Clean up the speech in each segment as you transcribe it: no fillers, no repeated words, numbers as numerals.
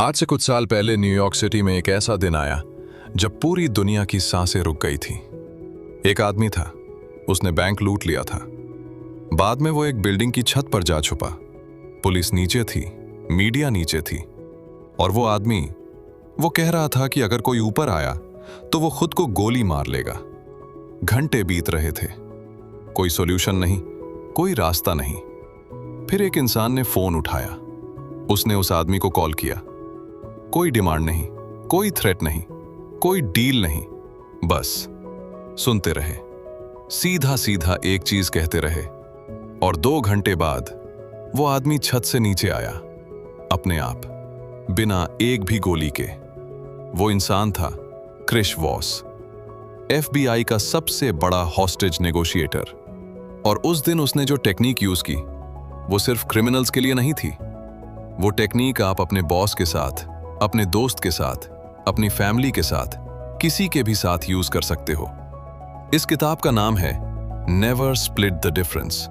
आज से कुछ साल पहले न्यूयॉर्क सिटी में एक ऐसा दिन आया जब पूरी दुनिया की सांसें रुक गई थी। एक आदमी था, उसने बैंक लूट लिया था। बाद में वो एक बिल्डिंग की छत पर जा छुपा। पुलिस नीचे थी, मीडिया नीचे थी, और वो आदमी वो कह रहा था कि अगर कोई ऊपर आया तो वो खुद को गोली मार लेगा। घंटे बीत रहे थे, कोई सॉल्यूशन नहीं, कोई रास्ता नहीं। फिर एक इंसान ने फोन उठाया। उसने उस आदमी को कॉल किया। कोई डिमांड नहीं, कोई थ्रेट नहीं, कोई डील नहीं, बस सुनते रहे, सीधा सीधा एक चीज कहते रहे। और 2 घंटे बाद वो आदमी छत से नीचे आया, अपने आप, बिना एक भी गोली के। वो इंसान था क्रिश वॉस, FBI का सबसे बड़ा हॉस्टेज नेगोशिएटर। और उस दिन उसने जो टेक्निक यूज की वो सिर्फ क्रिमिनल्स के लिए नहीं थी। वो टेक्निक आप अपने बॉस के साथ, अपने दोस्त के साथ, अपनी फैमिली के साथ, किसी के भी साथ यूज कर सकते हो। इस किताब का नाम है नेवर स्प्लिट द डिफरेंस,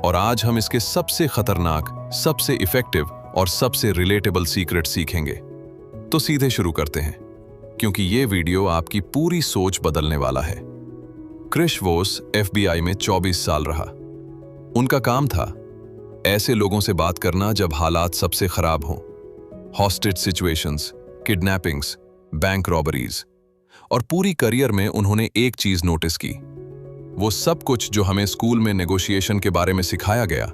और आज हम इसके सबसे खतरनाक, सबसे इफेक्टिव और सबसे रिलेटेबल सीक्रेट सीखेंगे। तो सीधे शुरू करते हैं, क्योंकि ये वीडियो आपकी पूरी सोच बदलने वाला है। क्रिश वॉस FBI में 24 साल रहा। उनका काम था ऐसे लोगों से बात करना जब हालात सबसे खराब हों। Hostage situations, kidnappings, bank robberies. और पूरी करियर में उन्होंने एक चीज नोटिस की। वो सब कुछ जो हमें स्कूल में नेगोशिएशन के बारे में सिखाया गया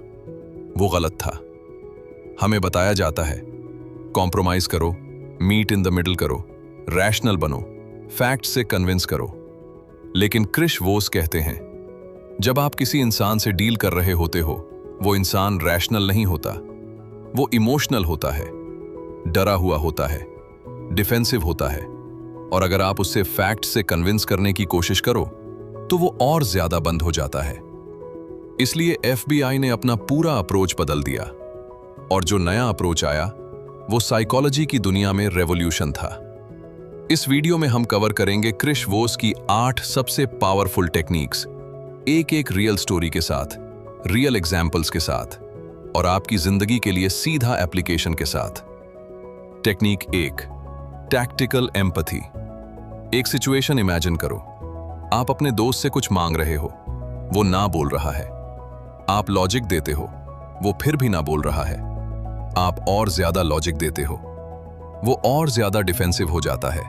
वो गलत था। हमें बताया जाता है कॉम्प्रोमाइज करो, मीट इन द मिडल करो, रैशनल बनो, फैक्ट से कन्विंस करो। लेकिन क्रिश वॉस कहते हैं जब आप किसी इंसान से डील कर रहे होते हो, वो इंसान रैशनल नहीं होता, वो इमोशनल होता है, डरा हुआ होता है, डिफेंसिव होता है। और अगर आप उससे फैक्ट से कन्विंस करने की कोशिश करो तो वो और ज्यादा बंद हो जाता है। इसलिए FBI ने अपना पूरा अप्रोच बदल दिया, और जो नया अप्रोच आया वो साइकोलॉजी की दुनिया में रेवोल्यूशन था। इस वीडियो में हम कवर करेंगे क्रिश वॉस की 8 सबसे पावरफुल टेक्निक्स, एक रियल स्टोरी के साथ, रियल एग्जाम्पल्स के साथ, और आपकी जिंदगी के लिए सीधा एप्लीकेशन के साथ। Technique 1, tactical empathy. एक सिचुएशन इमेजिन करो। आप अपने दोस्त से कुछ मांग रहे हो, वो ना बोल रहा है। आप लॉजिक देते हो, वो फिर भी ना बोल रहा है। आप और ज्यादा लॉजिक देते हो, वो और ज्यादा डिफेंसिव हो जाता है।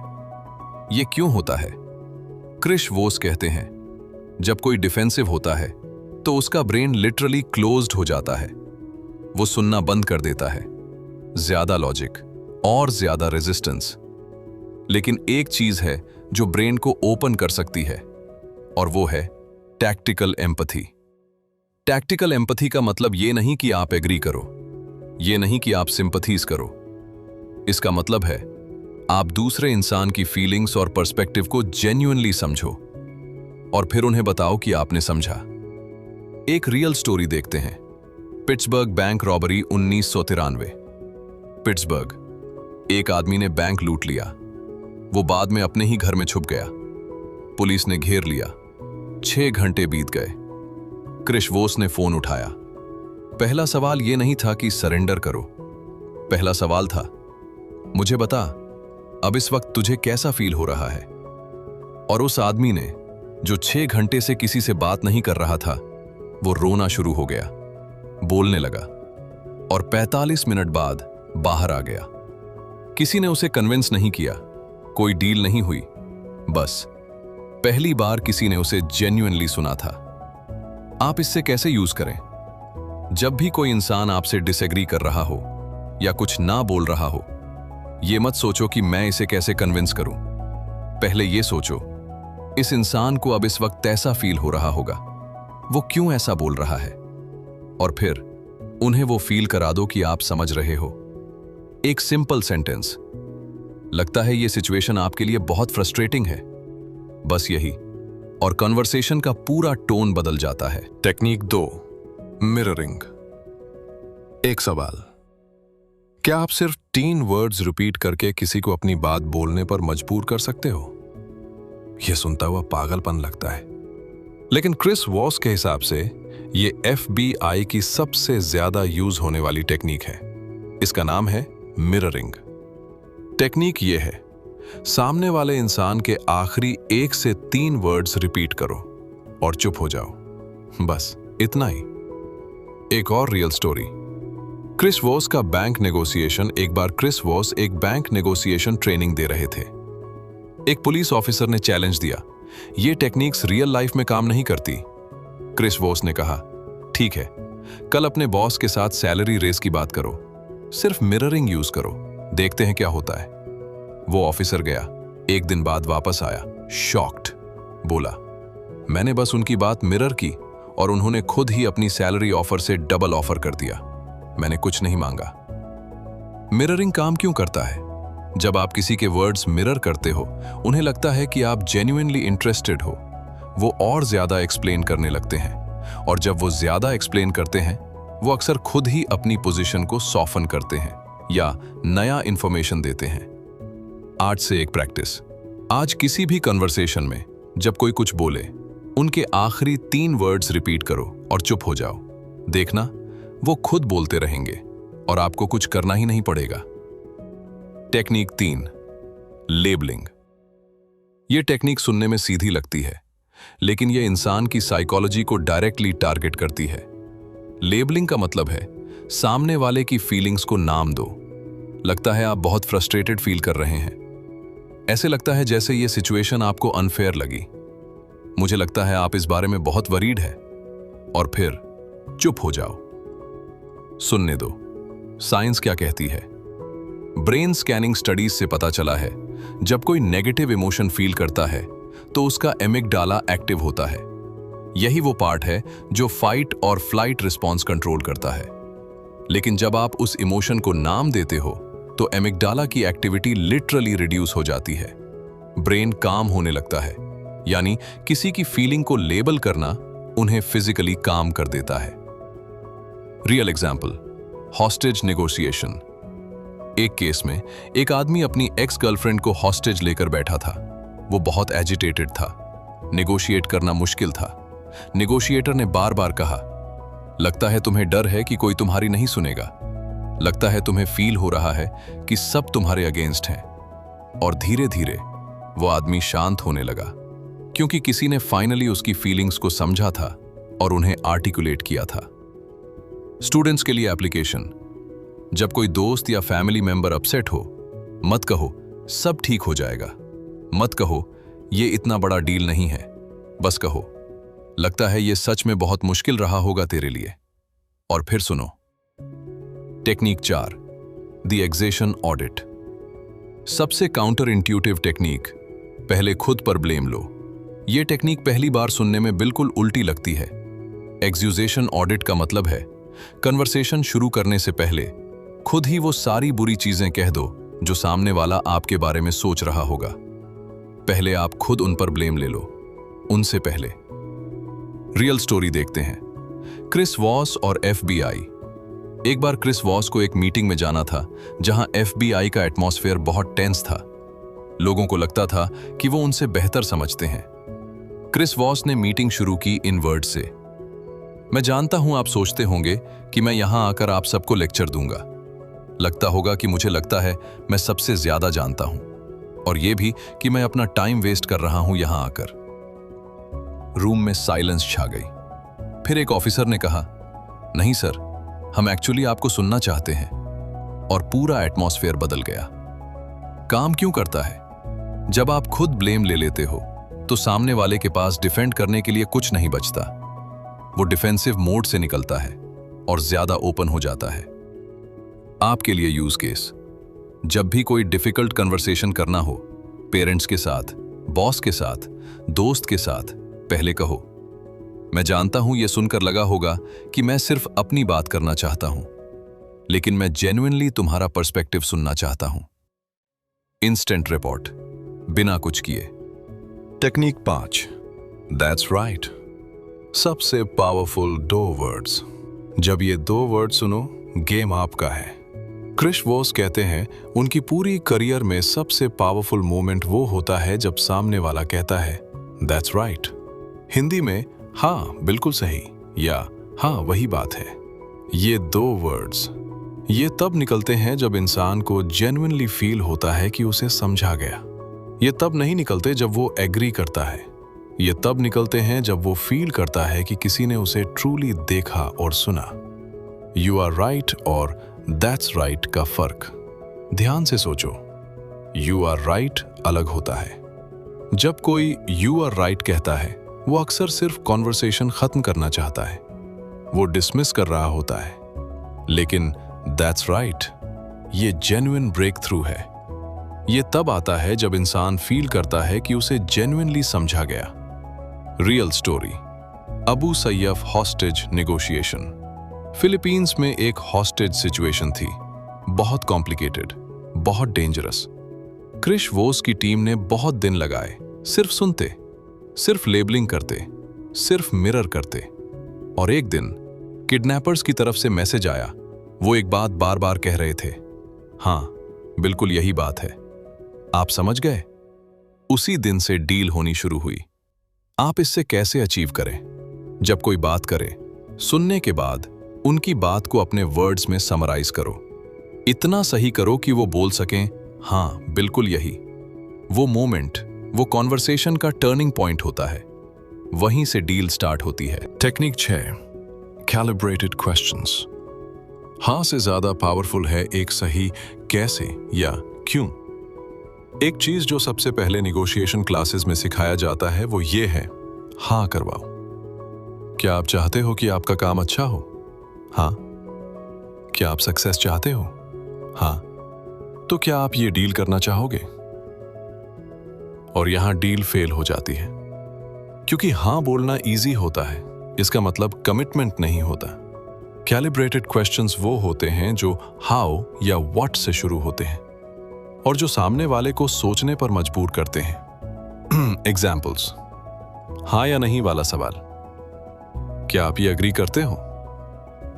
ये क्यों होता है? क्रिश वॉस कहते हैं जब कोई डिफेंसिव होता है तो उसका ब्रेन लिटरली क्लोज्ड हो जाता है। वो सुनना बंद कर देता है। ज्यादा लॉजिक और ज्यादा रेजिस्टेंस। लेकिन एक चीज है जो ब्रेन को ओपन कर सकती है, और वो है टैक्टिकल एम्पैथी। टैक्टिकल एम्पैथी का मतलब ये नहीं कि आप एग्री करो, ये नहीं कि आप सिंपैथीज करो। इसका मतलब है आप दूसरे इंसान की फीलिंग्स और पर्सपेक्टिव को जेन्युइनली समझो, और फिर उन्हें बताओ कि आपने समझा। एक रियल स्टोरी देखते हैं। Pittsburgh bank robbery 1993। पिट्सबर्ग, एक आदमी ने बैंक लूट लिया। वो बाद में अपने ही घर में छुप गया। पुलिस ने घेर लिया। 6 घंटे बीत गए। क्रिश वॉस ने फोन उठाया। पहला सवाल ये नहीं था कि सरेंडर करो। पहला सवाल था, मुझे बता अब इस वक्त तुझे कैसा फील हो रहा है। और उस आदमी ने, जो 6 घंटे से किसी से बात नहीं कर रहा था, वो रोना शुरू हो गया, बोलने लगा, और 45 मिनट बाद बाहर आ गया। किसी ने उसे कन्विंस नहीं किया, कोई डील नहीं हुई, बस पहली बार किसी ने उसे जेन्युइनली सुना था। आप इससे कैसे यूज करें? जब भी कोई इंसान आपसे डिसएग्री कर रहा हो या कुछ ना बोल रहा हो, ये मत सोचो कि मैं इसे कैसे कन्विंस करूं। पहले ये सोचो, इस इंसान को अब इस वक्त ऐसा फील हो रहा होगा, वो क्यों ऐसा बोल रहा है? और फिर उन्हें वो फील करा दो कि आप समझ रहे हो। एक सिंपल सेंटेंस, लगता है ये सिचुएशन आपके लिए बहुत फ्रस्ट्रेटिंग है, बस यही, और कन्वर्सेशन का पूरा टोन बदल जाता है। Technique 2, mirroring. एक सवाल, क्या आप सिर्फ 3 वर्ड्स रिपीट करके किसी को अपनी बात बोलने पर मजबूर कर सकते हो? यह सुनता हुआ पागलपन लगता है, लेकिन क्रिश वॉस के हिसाब से ये FBI की सबसे ज्यादा यूज होने वाली टेक्निक है। इसका नाम है मिररिंग। टेक्निक ये है, सामने वाले इंसान के आखिरी 1 से 3 वर्ड्स रिपीट करो और चुप हो जाओ, बस इतना ही। एक और रियल स्टोरी। क्रिस वॉस का बैंक नेगोशिएशन। एक बार क्रिस वॉस एक बैंक नेगोशिएशन ट्रेनिंग दे रहे थे। एक पुलिस ऑफिसर ने चैलेंज दिया, ये टेक्निक्स रियल लाइफ में काम नहीं करती। क्रिस वॉस ने कहा, ठीक है, कल अपने बॉस के साथ सैलरी रेस की बात करो, सिर्फ मिररिंग यूज करो, देखते हैं क्या होता है। वो ऑफिसर गया, 1 दिन बाद वापस आया, शॉक्ड। बोला, मैंने बस उनकी बात मिरर की और उन्होंने खुद ही अपनी सैलरी ऑफर से डबल ऑफर कर दिया। मैंने कुछ नहीं मांगा। मिररिंग काम क्यों करता है? जब आप किसी के वर्ड्स मिरर करते हो, उन्हें लगता है कि आप जेन्युइनली इंटरेस्टेड हो। वो और ज्यादा एक्सप्लेन करने लगते हैं, और जब वो ज्यादा एक्सप्लेन करते हैं, वो अक्सर खुद ही अपनी पोजीशन को सॉफन करते हैं या नया इंफॉर्मेशन देते हैं। आज से एक प्रैक्टिस। आज किसी भी कन्वर्सेशन में जब कोई कुछ बोले, उनके आखिरी 3 वर्ड्स रिपीट करो और चुप हो जाओ। देखना, वो खुद बोलते रहेंगे और आपको कुछ करना ही नहीं पड़ेगा। Technique 3, labelling. ये टेक्निक सुनने में सीधी लगती है, लेकिन ये इंसान की साइकोलॉजी को डायरेक्टली टारगेट करती है। लेबलिंग का मतलब है सामने वाले की फीलिंग्स को नाम दो। लगता है आप बहुत फ्रस्ट्रेटेड फील कर रहे हैं। ऐसे लगता है जैसे ये सिचुएशन आपको अनफेयर लगी। मुझे लगता है आप इस बारे में बहुत वरीड है, और फिर चुप हो जाओ। सुनने दो, साइंस क्या कहती है। ब्रेन स्कैनिंग स्टडीज से पता चला है, जब कोई नेगेटिव इमोशन फील करता है तो उसका एमिगडाला एक्टिव होता है। यही वो पार्ट है जो फाइट और फ्लाइट रिस्पॉन्स कंट्रोल करता है। लेकिन जब आप उस इमोशन को नाम देते हो तो एमिगडाला की एक्टिविटी लिटरली रिड्यूस हो जाती है। ब्रेन काम होने लगता है, यानी किसी की फीलिंग को लेबल करना उन्हें फिजिकली काम कर देता है। Real example, hostage negotiation. एक केस में एक आदमी अपनी एक्स गर्लफ्रेंड को हॉस्टेज लेकर बैठा था। वो बहुत एजिटेटेड था। नेगोशिएट करना मुश्किल था। नेगोशिएटर ने बार बार कहा, लगता है तुम्हें डर है कि कोई तुम्हारी नहीं सुनेगा। लगता है तुम्हें फील हो रहा है कि सब तुम्हारे अगेंस्ट हैं। और धीरे धीरे वो आदमी शांत होने लगा, क्योंकि किसी ने फाइनली उसकी फीलिंग्स को समझा था और उन्हें आर्टिकुलेट किया था। स्टूडेंट्स के लिए एप्लीकेशन। जब कोई दोस्त या फैमिली मेंबर अपसेट हो, मत कहो सब ठीक हो जाएगा। मत कहो ये इतना बड़ा डील नहीं है। बस कहो, लगता है ये सच में बहुत मुश्किल रहा होगा तेरे लिए। और फिर सुनो। Technique 4, the exhaustion audit. सबसे काउंटर इंट्यूटिव टेक्निक, पहले खुद पर ब्लेम लो। ये टेक्निक पहली बार सुनने में बिल्कुल उल्टी लगती है। एक्सक्यूजेशन ऑडिट का मतलब है कन्वर्सेशन शुरू करने से पहले खुद ही वो सारी बुरी चीजें कह दो जो सामने वाला आपके बारे में सोच रहा होगा। पहले आप खुद उन पर ब्लेम ले लो, उनसे पहले। रियल स्टोरी देखते हैं। क्रिस वॉस और FBI। एक बार क्रिस वॉस को एक मीटिंग में जाना था जहां FBI का एटमॉस्फेयर बहुत टेंस था। लोगों को लगता था कि वो उनसे बेहतर समझते हैं। क्रिस वॉस ने मीटिंग शुरू की इन वर्ड से, मैं जानता हूं आप सोचते होंगे कि मैं यहां आकर आप सबको लेक्चर दूंगा। लगता होगा कि मुझे लगता है मैं सबसे ज्यादा जानता हूं, और यह भी कि मैं अपना टाइम वेस्ट कर रहा हूं यहां आकर। रूम में साइलेंस छा गई। फिर एक ऑफिसर ने कहा, नहीं सर, हम एक्चुअली आपको सुनना चाहते हैं। और पूरा एटमॉस्फेयर बदल गया। काम क्यों करता है? जब आप खुद ब्लेम ले लेते हो तो सामने वाले के पास डिफेंड करने के लिए कुछ नहीं बचता। वो डिफेंसिव मोड से निकलता है और ज्यादा ओपन हो जाता है। आपके लिए यूज केस, जब भी कोई डिफिकल्ट कन्वर्सेशन करना हो, पेरेंट्स के साथ, बॉस के साथ, दोस्त के साथ, पहले कहो, मैं जानता हूं यह सुनकर लगा होगा कि मैं सिर्फ अपनी बात करना चाहता हूं, लेकिन मैं जेन्युइनली तुम्हारा पर्सपेक्टिव सुनना चाहता हूं। इंस्टेंट रिपोर्ट, बिना कुछ किए। Technique 5, that's right. सबसे पावरफुल 2 वर्ड्स। जब ये 2 वर्ड सुनो, गेम आपका है। क्रिस वॉस कहते हैं उनकी पूरी करियर में सबसे पावरफुल मोमेंट वो होता है जब सामने वाला कहता है दैट्स राइट। हिंदी में हाँ बिल्कुल सही या हाँ वही बात है। ये 2 वर्ड्स, ये तब निकलते हैं जब इंसान को जेन्युइनली फील होता है कि उसे समझा गया। ये तब नहीं निकलते जब वो एग्री करता है। ये तब निकलते हैं जब वो फील करता है कि किसी ने उसे ट्रूली देखा और सुना। यू आर राइट और दैट्स राइट का फर्क ध्यान से सोचो। यू आर राइट अलग होता है। जब कोई यू आर राइट कहता है, वो अक्सर सिर्फ कॉन्वर्सेशन खत्म करना चाहता है, वो डिसमिस कर रहा होता है। लेकिन दैट्स राइट, ये जेन्युइन ब्रेक थ्रू है। ये तब आता है जब इंसान फील करता है कि उसे जेन्युइनली समझा गया। Real story, Abu Sayyaf hostage negotiation. Philippines में एक हॉस्टेज सिचुएशन थी, बहुत कॉम्प्लिकेटेड, बहुत डेंजरस। क्रिश वोस की टीम ने बहुत दिन लगाए, सिर्फ सुनते, सिर्फ लेबलिंग करते, सिर्फ मिरर करते। और एक दिन किडनैपर्स की तरफ से मैसेज आया। वो एक बात बार बार कह रहे थे, हाँ बिल्कुल यही बात है, आप समझ गए। उसी दिन से डील होनी शुरू हुई। आप इससे कैसे अचीव करें? जब कोई बात करे, सुनने के बाद उनकी बात को अपने वर्ड्स में समराइज करो। इतना सही करो कि वो बोल सकें, हाँ बिल्कुल यही। वो मोमेंट, वो कॉन्वर्सेशन का टर्निंग पॉइंट होता है। वहीं से डील स्टार्ट होती है। Technique 6, calibrated questions. हाँ से ज्यादा पावरफुल है एक सही कैसे या क्यों। एक चीज जो सबसे पहले निगोशिएशन क्लासेस में सिखाया जाता है वो ये है, हाँ करवाओ। क्या आप चाहते हो कि आपका काम अच्छा हो? हाँ। क्या आप सक्सेस चाहते हो? हाँ। तो क्या आप ये डील करना चाहोगे? और यहां डील फेल हो जाती है, क्योंकि हाँ बोलना इजी होता है, इसका मतलब कमिटमेंट नहीं होता। कैलिब्रेटेड क्वेश्चंस वो होते हैं जो हाउ या व्हाट से शुरू होते हैं और जो सामने वाले को सोचने पर मजबूर करते हैं। एग्जाम्पल्स, हाँ या नहीं वाला सवाल, क्या आप ये अग्री करते हो?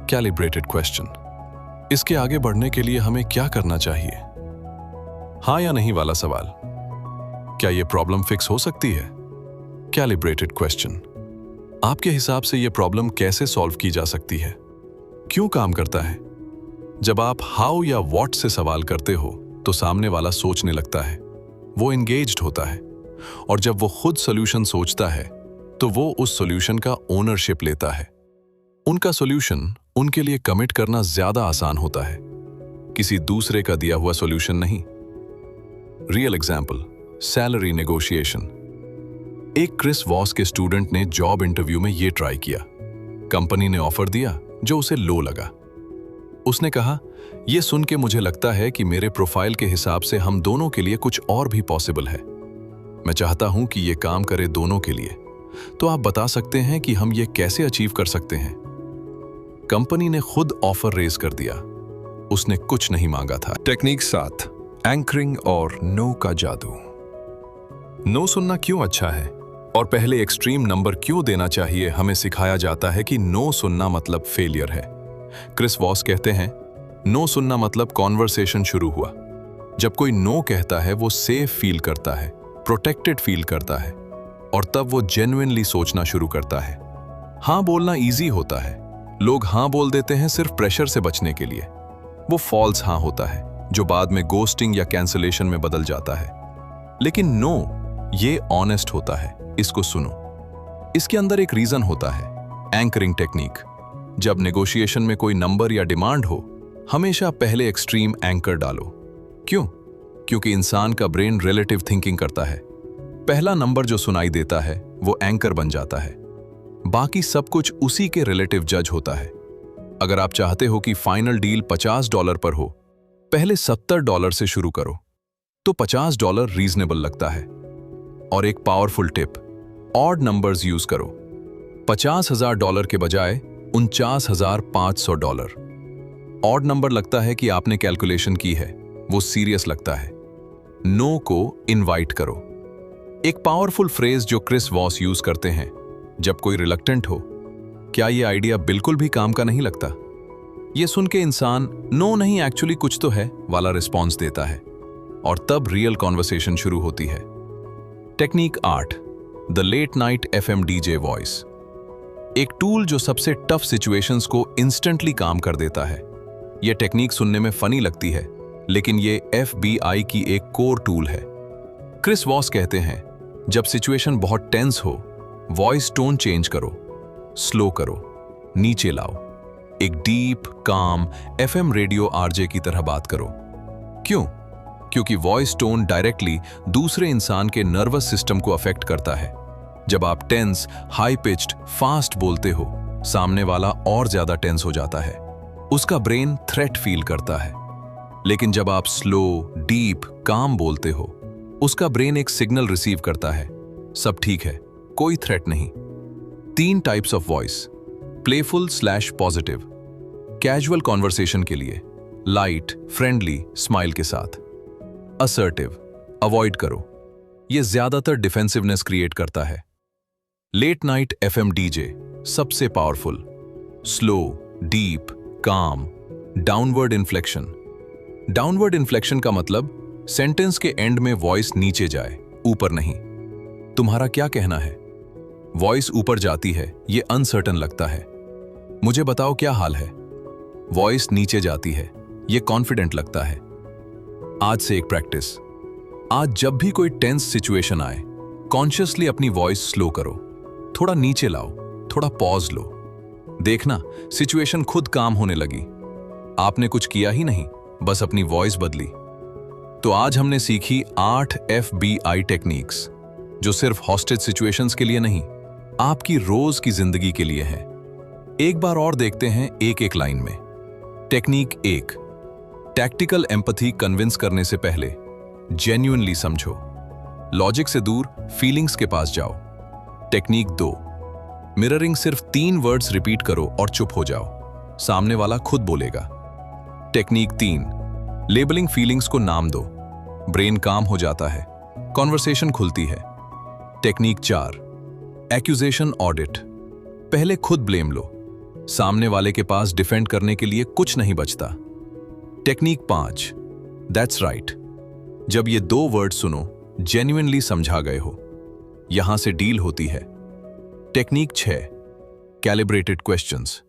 कैलिब्रेटेड क्वेश्चन, इसके आगे बढ़ने के लिए हमें क्या करना चाहिए? हाँ या नहीं वाला सवाल, क्या ये प्रॉब्लम फिक्स हो सकती है? कैलिब्रेटेड क्वेश्चन, आपके हिसाब से ये प्रॉब्लम कैसे सॉल्व की जा सकती है? क्यों काम करता है? जब आप हाउ या व्हाट से सवाल करते हो तो सामने वाला सोचने लगता है, वो एंगेज्ड होता है, और जब वो खुद सॉल्यूशन सोचता है तो वो उस सॉल्यूशन का ओनरशिप लेता है। उनका सॉल्यूशन उनके लिए कमिट करना ज्यादा आसान होता है, किसी दूसरे का दिया हुआ सॉल्यूशन नहीं। Real example, salary negotiation. एक क्रिस वॉस के स्टूडेंट ने जॉब इंटरव्यू में ये ट्राई किया। कंपनी ने ऑफर दिया जो उसे लो लगा। उसने कहा, यह सुन के मुझे लगता है कि मेरे प्रोफाइल के हिसाब से हम दोनों के लिए कुछ और भी पॉसिबल है। मैं चाहता हूं कि यह काम करे दोनों के लिए, तो आप बता सकते हैं कि हम ये कैसे अचीव कर सकते हैं? कंपनी ने खुद ऑफर रेज कर दिया, उसने कुछ नहीं मांगा था। टेक्निक 7, एंकरिंग और नो का जादू। नो सुनना क्यों अच्छा है और पहले एक्सट्रीम नंबर क्यों देना चाहिए, हमें सिखाया जाता है कि नो सुनना मतलब फेलियर है। क्रिस वॉस कहते हैं, नो सुनना मतलब कॉन्वर्सेशन शुरू हुआ। जब कोई नो कहता है वो सेफ फील करता है, प्रोटेक्टेड फील करता है, और तब वो जेन्युइनली सोचना शुरू करता है। हाँ बोलना इजी होता है, लोग हाँ बोल देते हैं सिर्फ प्रेशर से बचने के लिए। वो फॉल्स हाँ होता है जो बाद में गोस्टिंग या कैंसलेशन में बदल जाता है। लेकिन नो, ये ऑनेस्ट होता है, इसको सुनो। इसके अंदर एक रीजन होता है, एंकरिंग टेक्निक। जब नेगोशिएशन में कोई नंबर या डिमांड हो, हमेशा पहले एक्सट्रीम एंकर डालो। क्यों? क्योंकि इंसान का ब्रेन रिलेटिव थिंकिंग करता है। पहला नंबर जो सुनाई देता है वो एंकर बन जाता है, बाकी सब कुछ उसी के रिलेटिव जज होता है। अगर आप चाहते हो कि फाइनल डील $50 पर हो, पहले $70 से शुरू करो, तो $50 रीजनेबल लगता है। और एक powerful tip, odd numbers use करो। $50,000 के बजाय $49,500। ऑड नंबर लगता है कि आपने कैलकुलेशन की है, वो सीरियस लगता है। नो को इनवाइट करो। एक पावरफुल फ्रेज जो क्रिस वॉस यूज करते हैं, जब कोई रिलक्टेंट हो, क्या ये आइडिया बिल्कुल भी काम का नहीं लगता? ये सुन के इंसान नो नहीं एक्चुअली कुछ तो है वाला रिस्पॉन्स देता है, और तब रियल कॉन्वर्सेशन शुरू होती है। Technique 8, the late night FM DJ voice. एक टूल जो सबसे टफ सिचुएशंस को इंस्टेंटली काम कर देता है। ये टेक्निक सुनने में फनी लगती है, लेकिन ये FBI की एक कोर टूल है। क्रिस वॉस कहते हैं, जब सिचुएशन बहुत टेंस हो, वॉइस टोन चेंज करो, स्लो करो, नीचे लाओ, एक डीप काम FM रेडियो RJ की तरह बात करो। क्यों? क्योंकि वॉइस टोन डायरेक्टली दूसरे इंसान के नर्वस सिस्टम को अफेक्ट करता है। जब आप टेंस, हाई पिच्ड, फास्ट बोलते हो, सामने वाला और ज्यादा टेंस हो जाता है, उसका ब्रेन थ्रेट फील करता है। लेकिन जब आप स्लो, डीप, काम बोलते हो, उसका ब्रेन एक सिग्नल रिसीव करता है, सब ठीक है, कोई थ्रेट नहीं। 3 types of voice: playful positive, casual conversation के लिए, लाइट, फ्रेंडली, स्माइल के साथ। असर्टिव, अवॉइड करो, यह ज्यादातर डिफेंसिवनेस क्रिएट करता है। लेट नाइट FM DJ, सबसे पावरफुल, स्लो, डीप, काम, डाउनवर्ड इन्फ्लेक्शन। डाउनवर्ड इन्फ्लेक्शन का मतलब सेंटेंस के एंड में वॉइस नीचे जाए, ऊपर नहीं। तुम्हारा क्या कहना है? वॉइस ऊपर जाती है, ये अनसर्टन लगता है। मुझे बताओ क्या हाल है? वॉइस नीचे जाती है, ये कॉन्फिडेंट लगता है। आज से एक प्रैक्टिस। आज जब भी कोई टेंस सिचुएशन आए, कॉन्शियसली अपनी वॉइस स्लो करो, थोड़ा नीचे लाओ, थोड़ा पॉज लो। देखना, सिचुएशन खुद काम होने लगी। आपने कुछ किया ही नहीं, बस अपनी वॉइस बदली। तो आज हमने सीखी 8 FBI टेक्निक्स, जो सिर्फ हॉस्टेज सिचुएशंस के लिए नहीं, आपकी रोज की जिंदगी के लिए है। एक बार और देखते हैं एक एक लाइन में। टेक्निक 1, टैक्टिकल एम्पैथी कन्विंस करने से पहले जेन्युइनली समझो, लॉजिक से दूर फीलिंग्स के पास जाओ। टेक्निक 2, मिररिंग, सिर्फ 3 वर्ड्स रिपीट करो और चुप हो जाओ, सामने वाला खुद बोलेगा। टेक्निक 3, लेबलिंग फीलिंग्स को नाम दो, ब्रेन काम हो जाता है, कॉन्वर्सेशन खुलती है। टेक्निक 4, एक्यूजेशन ऑडिट, पहले खुद ब्लेम लो, सामने वाले के पास डिफेंड करने के लिए कुछ नहीं बचता। टेक्निक 5, दैट्स राइट, जब ये 2 वर्ड सुनो, जेन्युइनली समझा गए हो, यहां से डील होती है। टेक्निक 6, कैलिब्रेटेड क्वेश्चंस,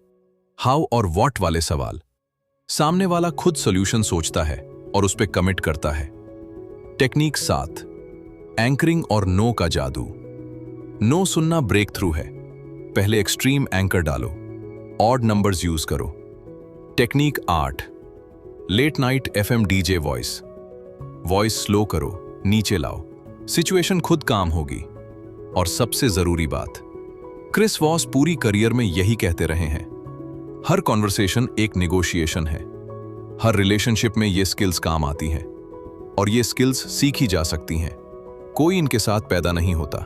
हाउ और व्हाट वाले सवाल, सामने वाला खुद सॉल्यूशन सोचता है और उस पे कमिट करता है। टेक्निक 7, एंकरिंग और नो का जादू, नो सुनना ब्रेक थ्रू है, पहले एक्सट्रीम एंकर डालो, ऑड नंबर्स यूज करो। Technique 8, late night FM DJ voice, voice slow करो, नीचे लाओ, सिचुएशन खुद काम होगी। और सबसे जरूरी बात, क्रिस वॉस पूरी करियर में यही कहते रहे हैं, हर कॉन्वर्सेशन एक नेगोशिएशन है। हर रिलेशनशिप में ये स्किल्स काम आती हैं, और ये स्किल्स सीखी जा सकती हैं, कोई इनके साथ पैदा नहीं होता।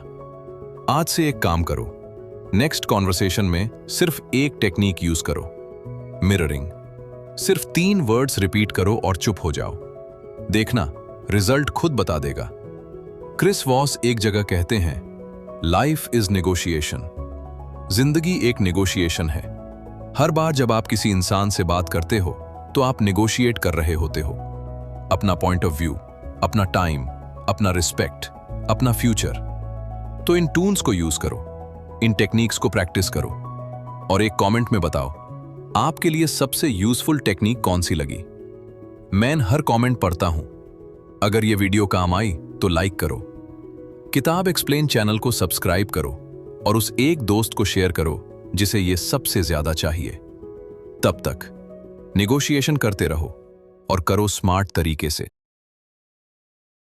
आज से एक काम करो, नेक्स्ट कॉन्वर्सेशन में सिर्फ एक टेक्निक यूज करो, मिररिंग, सिर्फ 3 वर्ड्स रिपीट करो और चुप हो जाओ। देखना, रिजल्ट खुद बता देगा। क्रिस वॉस एक जगह कहते हैं, लाइफ इज नेगोशिएशन, जिंदगी एक नेगोशिएशन है। हर बार जब आप किसी इंसान से बात करते हो, तो आप नेगोशिएट कर रहे होते हो, अपना पॉइंट ऑफ व्यू, अपना टाइम, अपना रिस्पेक्ट, अपना फ्यूचर। तो इन टूल्स को यूज करो, इन टेक्निक्स को प्रैक्टिस करो, और एक कमेंट में बताओ आपके लिए सबसे यूजफुल टेक्निक कौन सी लगी। मैं हर कमेंट पढ़ता हूं। अगर ये वीडियो काम आई तो लाइक करो, किताब एक्सप्लेन चैनल को सब्सक्राइब करो, और उस एक दोस्त को शेयर करो जिसे ये सबसे ज्यादा चाहिए। तब तक नेगोशिएशन करते रहो और करो स्मार्ट तरीके से।